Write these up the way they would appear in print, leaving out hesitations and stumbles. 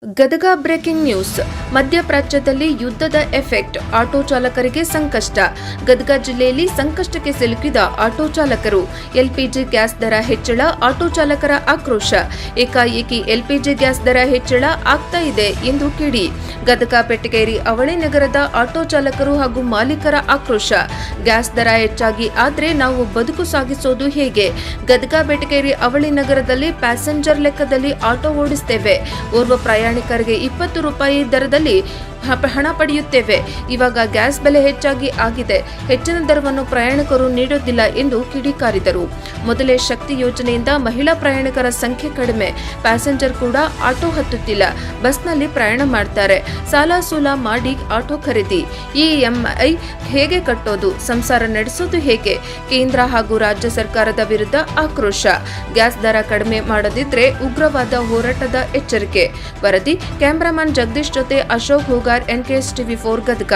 Gadag breaking news. ಮಧ್ಯಪ್ರಾಚ್ಯದಲ್ಲಿ ಯುದ್ಧದ effect, auto ಚಾಲಕರಿಗೆ ಸಂಕಷ್ಟ. ಗದಗ ಜಿಲ್ಲೆಯಲ್ಲಿ ಸಂಕಷ್ಟಕ್ಕೆ ಸಿಲುಕಿದ ಆಟೋ ಚಾಲಕರು. ಎಲ್ಪಿಜಿ ಗ್ಯಾಸ್ ದರ ಹೆಚ್ಚಳ, ಆಟೋ ಚಾಲಕರ ಆಕ್ರೋಶ. ಏಕಾಏಕಿ ಎಲ್ಪಿಜಿ ಗ್ಯಾಸ್ ದರ ಹೆಚ್ಚಳ ಆಗ್ತಾ ಇದೆ ಎಂದು ಕಿಡಿ. ಗದಗ ಬೆಟಗೇರಿ ಅವಳಿ ನಗರದ ಆಟೋ ಚಾಲಕರು ಹಾಗೂ ಮಾಲೀಕರ ಆಕ್ರೋಶ. ಗ್ಯಾಸ್ ದರ ಹೆಚ್ಚಾಗಿ ಆದ್ರೆ ನಾವು ಬದುಕು ಸಾಗಿಸೋದು ಹೇಗೆ? ಗದಗ ಬೆಟಗೇರಿ ಅವಳಿ ನಗರದಲ್ಲಿ ಪ್ಯಾಸೆಂಜರ್ ಲೆಕ್ಕದಲ್ಲಿ ಆಟೋ ಓಡಿಸುತ್ತೇವೆ. ಓರ್ವ ಪ್ರಯಾಣಿಕರಿಗೆ 20 ರೂಪಾಯಿ ದರದಲ್ಲಿ ಹಣ ಪಡೆಯುತ್ತೇವೆ. ಇವಾಗ ಗ್ಯಾಸ್ ಬೆಲೆ ಹೆಚ್ಚಾಗಿ ಆಗಿದೆ. ಹೆಚ್ಚಿನ ದರವನ್ನು ಪ್ರಯಾಣಿಕರು ನೀಡುತ್ತಿಲ್ಲ ಎಂದು ಕಿಡಿಕಾರಿದರು. ಮೊದಲೇ ಶಕ್ತಿ ಯೋಜನೆಯಿಂದ ಮಹಿಳಾ ಪ್ರಯಾಣಿಕರ ಸಂಖ್ಯೆ ಕಡಿಮೆ. ಪ್ಯಾಸೆಂಜರ್ ಕೂಡ ಆಟೋ ಹತ್ತುತ್ತಿಲ್ಲ. ಬಸ್ನಲ್ಲಿ ಪ್ರಯಾಣ ಮಾಡ್ತಾರೆ. ಸಾಲ ಸೂಲ ಮಾಡಿ ಆಟೋ ಖರೀದಿ. ಇಎಂಐ ಹೇಗೆ ಕಟ್ಟೋದು? ಸಂಸಾರ ನಡೆಸೋದು ಹೇಗೆ? ಕೇಂದ್ರ ಹಾಗೂ ರಾಜ್ಯ ಸರ್ಕಾರದ ವಿರುದ್ಧ ಆಕ್ರೋಶ. ಗ್ಯಾಸ್ ದರ ಕಡಿಮೆ ಮಾಡದಿದ್ರೆ ಉಗ್ರವಾದ ಹೋರಾಟದ ಎಚ್ಚರಿಕೆ. ವರದಿ ಕ್ಯಾಮರಾಮನ್ ಜಗದೀಶ್ ಜೊತೆ ಅಶೋಕ್ ಹೋಗಾರ್, NKS TV4 ಗದಗ.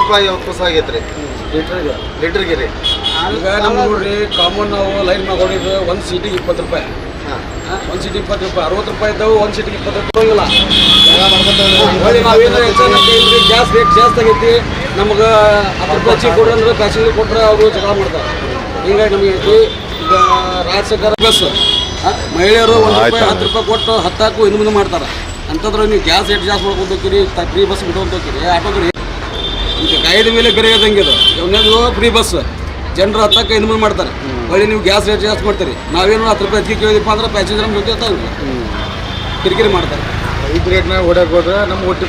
ರೂಪಾಯಿ ವಾಪಸ್ ಆಗೈತ್ರಿ ಲೀಟರ್ಗೆ ರೀ. ಈಗ ನಮ್ಮ ನೋಡ್ರಿ ಕಾಮನ್ ನಾವು ಲೈನ್ ಮ್ಯಾಗ ಹೊಡಿದ್ರು ಒಂದು ಸೀಟಿಗೆ 20 ರೂಪಾಯಿ. ಒಂದು ಸೀಟಿಗೆ 20 ರೂಪಾಯಿ, 60 ರೂಪಾಯಿ ಇದ್ದಾವೆ. ಒಂದು ಸೀಟಿಗೆ 20 ರೂಪಾಯಿ ಇಲ್ಲ. ಹೊಳ್ಳಿ ನಾವೇನಾರ ಹೆಚ್ಚಾಗಿ ಗ್ಯಾಸ್ ರೇಟ್ ಜಾಸ್ತಿ ಆಗೈತಿ, ನಮ್ಗೆ 10 ರೂಪಾಯಿ ಚೀಪ್ ಕೊಡ್ರಿ ಅಂದ್ರೆ ಪ್ಯಾಸೆಂಜರ್ ಕೊಟ್ಟರೆ ಅವರು ಜಗಳ ಮಾಡ್ತಾರೆ. ಹಿಂಗಾಗಿ ನಮಗೆ ಐತಿ ಈಗ ರಾಜ್ಯ ಸರ್ಕಾರ ಬಸ್ ಮಹಿಳೆಯರು 1 ರೂಪಾಯಿ 10 ರೂಪಾಯಿ ಕೊಟ್ಟು ಹತ್ತಾಕು ಹಿಂದೆ ಮುಂದೆ ಮಾಡ್ತಾರೆ. ಅಂಥದ್ರಲ್ಲಿ ನೀವು ಗ್ಯಾಸ್ ರೇಟ್ ಜಾಸ್ತಿ ಮಾಡ್ಕೊಂಡು ಹೋಗ್ತೀರಿ, ಫ್ರೀ ಬಸ್ ಬಿಟ್ಟು ಹೋಗ್ತೀರಿ. ಆಟೋದ್ರಿ ಈಗ ಕಾಯ್ದೆ ಮೇಲೆ ಬೆರೆಯೋದಂಗೆ ಇದು. ಇವನ್ನೆಲ್ಲ ಫ್ರೀ ಬಸ್ ಜನರು ಹತ್ತಕ್ಕೆ ಹಿಂದೆ ಮುಂದೆ ಮಾಡ್ತಾರೆ. ಹೊಳ್ಳಿ ನೀವು ಗ್ಯಾಸ್ ರೇಟ್ ಜಾಸ್ತಿ ಮಾಡ್ತೀರಿ. ನಾವೇನು 10 ರೂಪಾಯಿ ಹೆಚ್ಚಿಗೆ ಕೇಳಿದಪ್ಪ ಅಂದ್ರೆ ಪ್ಯಾಸೆಂಜರ್ ನಮ್ಗೆ ಗೊತ್ತಿರ್ತಾರೆ, ಕಿರಿಕಿರಿ ಮಾಡ್ತಾರೆ. ಇದು ರೇಟ್ನಾಗ ಓಡಾಕ್ ಹೋದ್ರೆ ನಮ್ಗೆ ಒಟ್ಟು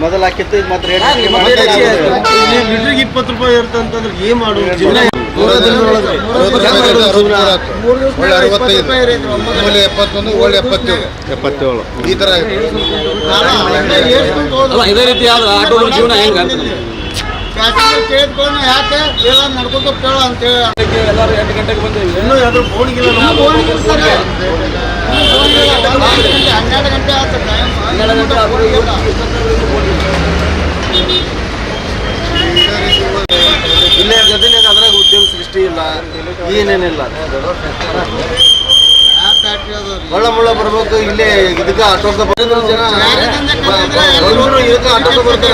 ಮೊದಲು ಹಾಕಿತ್ತು, ಈಗ ಮತ್ತೆ ರೇಟ್ ಲೀಟ್ರಿಗೆ 20 ರೂಪಾಯಿ ಇರ್ತಂತಂದ್ರೆ ಏನು ಮಾಡೋದು? 65 ಈ ಥರ ಇದೇ ರೀತಿ ಆದ್ರೆ ಆಟೋ ಜೀವನ ಹೆಂಗೆ ಅಂತ ಕೇಳ್ಕೊಂಡು ಯಾಕೆ ಎಲ್ಲ ನಡ್ಕೊಂಡು ಕೇಳ ಅಂತೇಳಿ ಎಲ್ಲರೂ 8 ಗಂಟೆಗೆ ಬಂದೇವಿ. ಇನ್ನೂ ಯಾವ್ದು ಫೋನಿಗಿಲ್ಲ, 12 ಗಂಟೆ ಆಗ್ತದೆ. 12 ಗಂಟೆ ಇಲ್ಲೇ ಗದಗಿನಾಗ ಅದ್ರಾಗ ಉದ್ಯೋಗ ಸೃಷ್ಟಿ ಇಲ್ಲ, ಏನೇನಿಲ್ಲ. ಒಳ್ಳ ಮುಳ್ಳ ಬರ್ಬೇಕು. ಇಲ್ಲೇ ಇದಕ್ಕೆ ಆಟೋಕ ಜನ ಇದಕ್ಕೆ ಆಟೋಕ ಬರ್ತಾರ.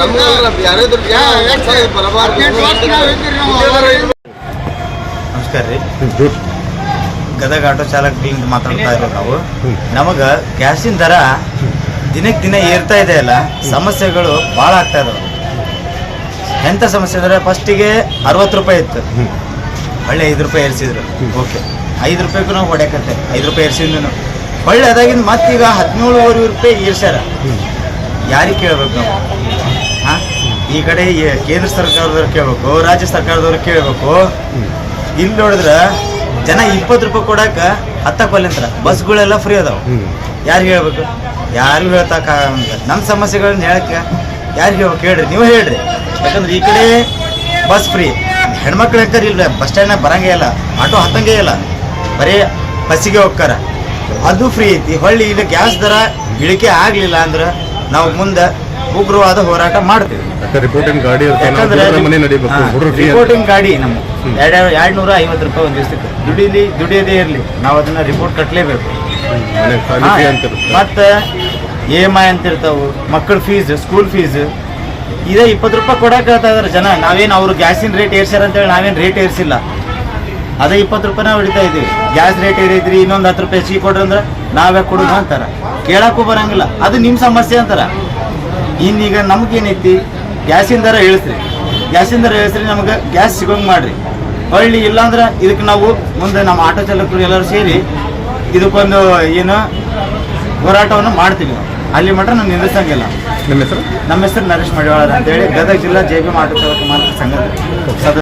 ನಮ್ಗೆ ಯಾರ್ಯಾದ್ರು ಬರಬಾರ್ದು. ನಮಸ್ಕಾರ ರೀ, ಗದಗ ಆಟೋ ಚಾಲಕರಿಂದ ಮಾತಾಡ್ತಾ ಇರೋದು ನಾವು. ನಮಗೆ ಗ್ಯಾಸಿನ ದರ ದಿನಕ್ಕೆ ದಿನ ಏರ್ತಾ ಇದೆ ಅಲ್ಲ, ಸಮಸ್ಯೆಗಳು ಭಾಳ ಆಗ್ತಾ ಇದಾವೆ. ಎಂಥ ಸಮಸ್ಯೆ ಅಂದರೆ ಫಸ್ಟಿಗೆ 60 ರೂಪಾಯಿ ಇತ್ತು, ಒಳ್ಳೆ 5 ರೂಪಾಯಿ ಏರಿಸಿದ್ರು. ಓಕೆ, 5 ರೂಪಾಯಿಗೂ ನಾವು ಹೊಡ್ಯಾಕತ್ತೆ, 5 ರೂಪಾಯಿ ಏರಿಸಿದ್ರು. ಒಳ್ಳೆ ಅದಾಗಿಂದ ಮತ್ತೀಗ 17,500 ರೂಪಾಯಿ ಏರ್ಸ್ಯಾರ. ಯಾರಿಗೆ ಕೇಳಬೇಕು ನಾವು? ಹಾಂ, ಈ ಕಡೆ ಕೇಂದ್ರ ಸರ್ಕಾರದವ್ರು ಕೇಳಬೇಕು, ರಾಜ್ಯ ಸರ್ಕಾರದವ್ರು ಕೇಳಬೇಕು. ಇಲ್ಲಿ ನೋಡಿದ್ರೆ ಜನ 20 ರೂಪಾಯಿ ಕೊಡಕ್ಕೆ ಹತ್ತಕ್ಕೊಲ್ಲಂತ್ರ ಬಸ್ಗಳೆಲ್ಲ ಫ್ರೀ ಅದಾವೆ. ಯಾರಿಗೆ ಹೇಳ್ಬೇಕು? ಯಾರಿಗೂ ಹೇಳ್ತಕ್ಕಾಗಂತ. ನಮ್ಮ ಸಮಸ್ಯೆಗಳನ್ನ ಹೇಳಕ್ಕೆ ಯಾರಿಗೆ ಹೇಳ್ಬೇಕು ಹೇಳ್ರಿ? ನೀವು ಹೇಳ್ರಿ. ಯಾಕಂದ್ರೆ ಈ ಕಡೆ ಬಸ್ ಫ್ರೀ, ಹೆಣ್ಮಕ್ಳು ಹೇಳ್ತಾರೆ ಇಲ್ಲ ಬಸ್ ಸ್ಟ್ಯಾಂಡ್ನಾಗ ಬರಂಗೇ ಇಲ್ಲ, ಆಟೋ ಹತ್ತಂಗೇ ಇಲ್ಲ, ಬರೀ ಬಸ್ಸಿಗೆ ಹೋಗ್ತಾರ, ಅದು ಫ್ರೀ ಐತಿ. ಹೊಳ್ಳಿ ಇಲ್ಲಿ ಗ್ಯಾಸ್ ದರ ಇಳಿಕೆ ಆಗಲಿಲ್ಲ ಅಂದ್ರೆ ನಾವು ಮುಂದೆ ಉಗ್ರವಾದ ಹೋರಾಟ ಮಾಡ್ತೀವಿ. ರಿಪೋರ್ಟಿಂಗ್ ಗಾಡಿ ರಿಪೋರ್ಟಿಂಗ್ ಗಾಡಿ ನಮ್ಮ 250 ರೂಪಾಯಿ ಒಂದು ದಿವಸಕ್ಕೆ ದುಡಿಯೋದೇ ಇರಲಿ, ನಾವು ಅದನ್ನ ರಿಪೋರ್ಟ್ ಕಟ್ಟಲೇಬೇಕು. ಮತ್ತು EMI ಅಂತ ಇರ್ತಾವೆ, ಮಕ್ಕಳ ಫೀಸ್, ಸ್ಕೂಲ್ ಫೀಸ್, ಇದೇ 20 ರೂಪಾಯಿ ಕೊಡಕ್ಕೆ ಹೇಳ್ತಾ ಇದಾರೆ ಜನ. ನಾವೇನು ಅವರು ಗ್ಯಾಸಿನ ರೇಟ್ ಏರ್ಸ್ಯಾರ ಅಂತೇಳಿ ನಾವೇನು ರೇಟ್ ಏರಿಸಿಲ್ಲ, ಅದೇ 20 ರೂಪಾಯಿನ ಹೊಡಿತಾ ಇದ್ದೀವಿ. ಗ್ಯಾಸ್ ರೇಟ್ ಏರಿದ್ರಿ, ಇನ್ನೊಂದು 10 ರೂಪಾಯಿ ಹೆಚ್ಚಿಗೆ ಕೊಡ್ರಿ ಅಂದ್ರೆ ನಾವೇ ಕೊಡೋದು ಅಂತಾರೆ. ಕೇಳಕ್ಕೂ ಬರಂಗಿಲ್ಲ, ಅದು ನಿಮ್ಮ ಸಮಸ್ಯೆ ಅಂತಾರೆ. ಇನ್ನೀಗ ನಮಗೇನೈತಿ, ಗ್ಯಾಸಿನ ದರ ಇಳಿಸ್ರಿ, ಗ್ಯಾಸಿನ ದರ ಇಳಿಸ್ರಿ, ನಮಗೆ ಗ್ಯಾಸ್ ಸಿಗೋಂಗೆ ಮಾಡಿರಿ. ಹೊಳ್ಳಿ ಇಲ್ಲಾಂದ್ರೆ ಇದಕ್ಕೆ ನಾವು ಮುಂದೆ ನಮ್ಮ ಆಟೋ ಚಾಲಕರು ಎಲ್ಲರೂ ಸೇರಿ ಇದಕ್ಕೊಂದು ಏನು ಹೋರಾಟವನ್ನು ಮಾಡ್ತೀವಿ. ಅಲ್ಲಿ ಮಟ್ಟ ನಾನು ನಿಲ್ಲಿಸಂಗಿಲ್ಲ. ನಿಮ್ಮ ಹೆಸರು? ನಮ್ಮ ಹೆಸರು ನರೇಶ್ ಮಡಿವಾಳ ಅಂತೇಳಿ, ಗದಗ ಜಿಲ್ಲಾ JBM ಆಟೋ ಚಾಲಕ ಸಂಘದ ಸದಸ್ಯ.